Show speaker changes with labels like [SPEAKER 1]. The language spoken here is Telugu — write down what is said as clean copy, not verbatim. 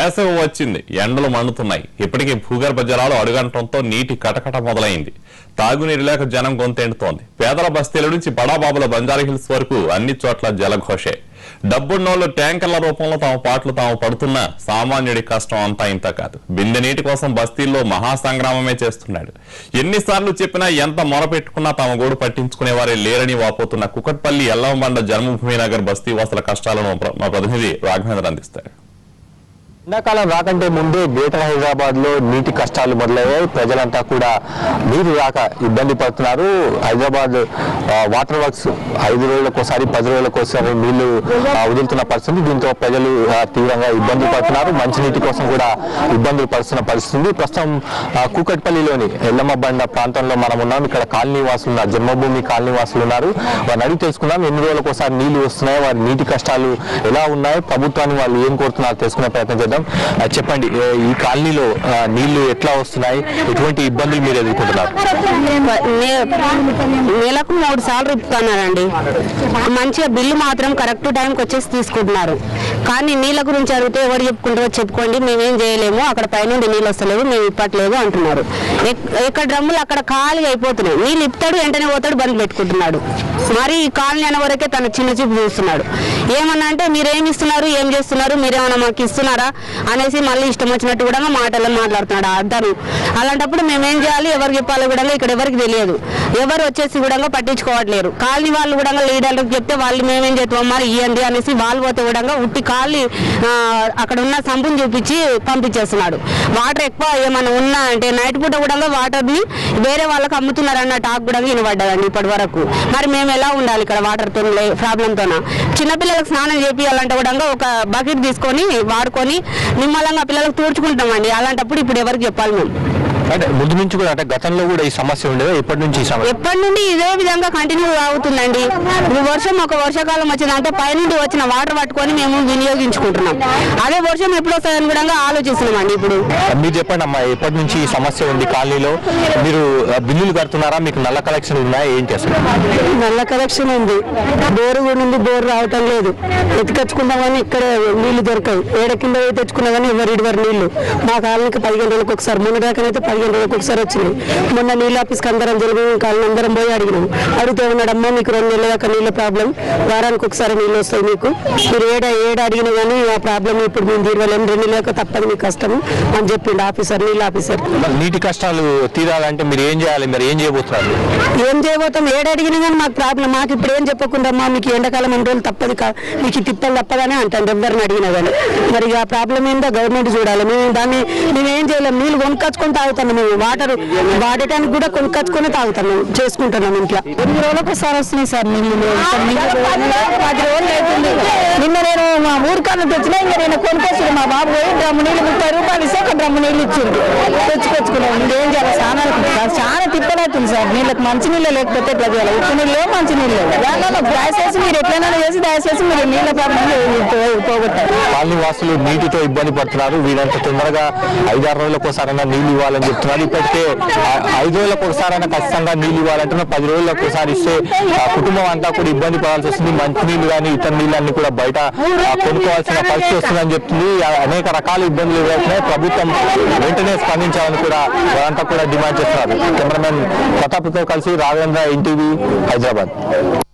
[SPEAKER 1] వేసవి వచ్చింది, ఎండలు మండుతున్నాయి. ఇప్పటికే భూగర్భ జలాలు అడుగంటంతో నీటి కటకట మొదలైంది. తాగునీరు లేక జనం గొంతెండుతోంది. పేదల బస్తీల నుంచి బడాబాబుల బంజారాహిల్స్ వరకు అన్ని చోట్ల జలఘోషే. డబ్బున్నోళ్లు ట్యాంకర్ల రూపంలో తమ పాటలు తాము పడుతున్నా సామాన్యుడి కష్టం అంతా ఇంత కాదు. బిందె నీటి కోసం బస్తీల్లో మహాసంగ్రామమే చేస్తున్నాడు. ఎన్నిసార్లు చెప్పినా, ఎంత మొరపెట్టుకున్నా తమ గోడు పట్టించుకునేవారే లేరని వాపోతున్న కుకట్పల్లి ఎల్లవంబండ జన్మభూమి నగర్ బస్తీ వాసుల కష్టాలను మా ప్రతినిధి రాఘవేంద్ర అందిస్తారు.
[SPEAKER 2] ఎండాకాలం రాకంటే ముందే గ్రేటర్ హైదరాబాద్ లో నీటి కష్టాలు మొదలయ్యాయి. ప్రజలంతా కూడా నీరు రాక ఇబ్బంది పడుతున్నారు. హైదరాబాద్ వాటర్ వర్క్స్ 5 రోజులకోసారి 10 రోజులకోసారి నీళ్లు వదులుతున్న పరిస్థితి. దీంతో ప్రజలు తీవ్రంగా ఇబ్బంది పడుతున్నారు. మంచినీటి కోసం కూడా ఇబ్బందులు పడుతున్న పరిస్థితి. ప్రస్తుతం కూకట్పల్లిలోని ఎల్లమ్మబండ ప్రాంతంలో మనం ఉన్నాం. ఇక్కడ కాలనీ వాసులు ఉన్నారు, జన్మభూమి కాలనీ వాసులు ఉన్నారు. వారిని అడిగి తెలుసుకుందాం, ఎన్ని రోజులకోసారి నీళ్లు వస్తున్నాయి, వారి నీటి కష్టాలు ఎలా ఉన్నాయి, ప్రభుత్వాన్ని వాళ్ళు ఏం కోరుతున్నారు తెలుసుకునే ప్రయత్నం చేద్దాం. చెప్పండి, ఈ కాలనీలో నీళ్లు ఎట్లా వస్తున్నాయి, ఎటువంటి ఇబ్బందులు మీరు ఎదుర్కొంటున్నారు?
[SPEAKER 3] నెలకు 3 సార్లు ఇస్తున్నారండి. మంచిగా బిల్లు మాత్రం కరెక్ట్ టైంకి వచ్చేసి తీసుకుంటున్నారు. కానీ నీళ్ళ గురించి అడిగితే ఎవరు చెప్పుకుంటారో చెప్పుకోండి, మేమేం చేయలేము, అక్కడ పైనుండి నీళ్ళు వస్తలేవు, మేము ఇప్పట్లేదు అంటున్నారు. ఎక్కడ డ్రమ్ములు అక్కడ ఖాళీగా అయిపోతున్నాయి. నీళ్ళు ఇప్పుతాడు, వెంటనే పోతాడు, బంద్ పెట్టుకుంటున్నాడు. మరి ఈ కాలనీ అనే వరకే తన చిన్న చూపు చూస్తున్నాడు. ఏమన్నా అంటే మీరేమి ఇస్తున్నారు, ఏం చేస్తున్నారు, మీరేమన్నా మాకు ఇస్తున్నారా అనేసి మళ్ళీ ఇష్టం వచ్చినట్టు కూడా మాటలు మాట్లాడుతున్నాడు అతను. అలాంటప్పుడు మేమేం చేయాలి, ఎవరికి చెప్పాలి కూడా ఇక్కడ ఎవరికి తెలియదు. ఎవరు వచ్చేసి కూడా పట్టించుకోవట్లేరు. కాలనీ వాళ్ళు కూడా లీడర్లకు చెప్తే వాళ్ళు మేమేం చేస్తాం మరి ఇవ్వండి అనేసి వాళ్ళు పోతే కూడా ఉట్టి కాలనీ అక్కడ ఉన్న సంపుని చూపించి పంపించేస్తున్నాడు. వాటర్ ఎక్కువ ఏమైనా ఉన్నా అంటే నైట్ పూట కూడా వాటర్ని వేరే వాళ్ళకి అమ్ముతున్నారు అన్న టాక్ కూడా వినబడ్డదండి ఇప్పటి వరకు. మరి మేము ఎలా ఉండాలి ఇక్కడ వాటర్తో ప్రాబ్లంతోన? చిన్నపిల్లలకు స్నానం చేపియాలంటే కూడా ఒక బకెట్ తీసుకొని వాడుకొని నిమ్మలంగా పిల్లలకు తూర్చుకుంటామండి. అలాంటప్పుడు ఇప్పుడు ఎవరికి చెప్పాలి మేము?
[SPEAKER 2] అంటే ముందు నుంచి కూడా, అంటే గతంలో కూడా ఈ సమస్య ఉండేది, ఎప్పటి నుంచి
[SPEAKER 3] ఎప్పటి నుండి ఇదే విధంగా కంటిన్యూ అవుతుందండి. ఒక వర్షాకాలం వచ్చిందంటే పైనుండి వచ్చిన వాటర్ పట్టుకొని మేము వినియోగించుకుంటున్నాం. అదే వర్షం ఎప్పుడు వస్తుందని కూడా ఆలోచిస్తున్నామండి. ఇప్పుడు
[SPEAKER 2] మీరు చెప్పండి అమ్మా, ఎప్పటి నుంచి ఈ సమస్య ఉంది కాలనీలో? మీరు బిల్లులు కడుతున్నారా? మీకు నల్ల కలెక్షన్ ఉన్నాయా? ఏంటి అసలు?
[SPEAKER 3] నల్ల కలెక్షన్ ఉంది, బోరు కూడా ఉంది, బోరు రావటం లేదు. ఎత్తుకొచ్చుకుందాం కానీ ఇక్కడ నీళ్లు దొరకాయి. ఏడ కింద తెచ్చుకున్నా కానీ ఎవరి నీళ్లు మా కాలనీకి 15 రోజులకు ఒకసారి, మొన్న దాకానైతే 15 రోజులకు ఒకసారి వచ్చినాయి. మొన్న నీళ్ళ ఆఫీస్కి అందరం జలభూమి కాలనీ అందరం పోయి అడిగినాం. అడిగితే ఉన్నాడమ్మా మీకు 2 నెలల దాకా నీళ్ళ ప్రాబ్లం, వారానికి ఒకసారి నీళ్ళు వస్తాయి మీకు, మీరు ఏడ అడిగినా కానీ ఆ ప్రాబ్లం ఇప్పుడు మేము తీరలేము, 2 నెలల దాకా తప్పదు మీకు కష్టము అని చెప్పిండు ఆఫీసర్, నీళ్ళ ఆఫీసర్.
[SPEAKER 2] నీటి కష్టాలు తీరాలంటే మీరు ఏం చేయాలి, మీరు ఏం చేయబోతున్నారు?
[SPEAKER 3] ఏం చేయబోతాం, ఏడ అడిగినా కానీ మాకు ప్రాబ్లం. మాకు ఇప్పుడు ఏం చెప్పకుండా అమ్మా మీకు ఎండాకాలం 2 రోజులు తప్పదు, మీకు తిప్పలు తప్పదని అంటాను ఎవరిని అడిగినా కానీ. మరి ఆ ప్రాబ్లం ఏందో గవర్నమెంట్ చూడాలి. మేమేం చేయలేము, నీళ్ళు కొనుక్కొచ్చుకొని తాగుతాం. మేము వాటర్ వాడటానికి కూడా కొనుక్కొచ్చుకొని తాగుతాం, చేసుకుంటున్నాం ఇంట్లో. 2 రోజులకు ఒకసారి వస్తున్నాయి సార్ నీళ్ళు. 10 రోజులు అవుతుంది. నిన్న నేను మా ఊరికన్నా తెచ్చినా, ఇంకా నేను కొనుక్కొచ్చాను. మా బాబు పోయి డ్రమ్ము నీళ్ళు 30 రూపాయలు ఇస్తే ఒక డ్రమ్ము నీళ్ళు ఇచ్చింది, తెచ్చుకొచ్చుకున్నాం. ఇంకేం చేయాలి, చాలా తిప్పలవుతుంది సార్. నీళ్ళకి మంచి నీళ్ళు లేకపోతే ఎట్లా చేయాలి? ఉప్పు నీళ్ళు మంచి నీళ్ళు దానిలో దయచేసి మీరు ఎట్లైనా చేసి దయచేసి మీరు నీళ్ళ ప్రాబ్లం పోగొట్టారు.
[SPEAKER 2] కాలనీ వాసులు నీటితో ఇబ్బంది పడుతున్నారు. వీరంత తొందరగా 5-6 రోజులకు ఒకసారైనా నీళ్లు ఇవ్వాలని చెప్తున్నారు. ఇప్పటికే 5 రోజులకు ఒకసారైనా ఖచ్చితంగా నీళ్లు ఇవ్వాలంటున్నా. 10 రోజులకు ఒకసారి ఇస్తే కుటుంబం అంతా కూడా ఇబ్బంది పడాల్సి వస్తుంది. మంచినీళ్ళు కానీ ఇతర నీళ్ళన్ని కూడా బయట కొనుక్కోవాల్సిన పరిస్థితి వస్తుందని చెప్తుంది. అనేక రకాల ఇబ్బందులు ఎదురవుతున్నాయి. ప్రభుత్వం వెంటనే స్పందించాలని కూడా వారంతా కూడా డిమాండ్ చేస్తున్నారు. కెమెరామెన్ ప్రతాప్తో కలిసి రాఘవేంద్ర, NTV, హైదరాబాద్.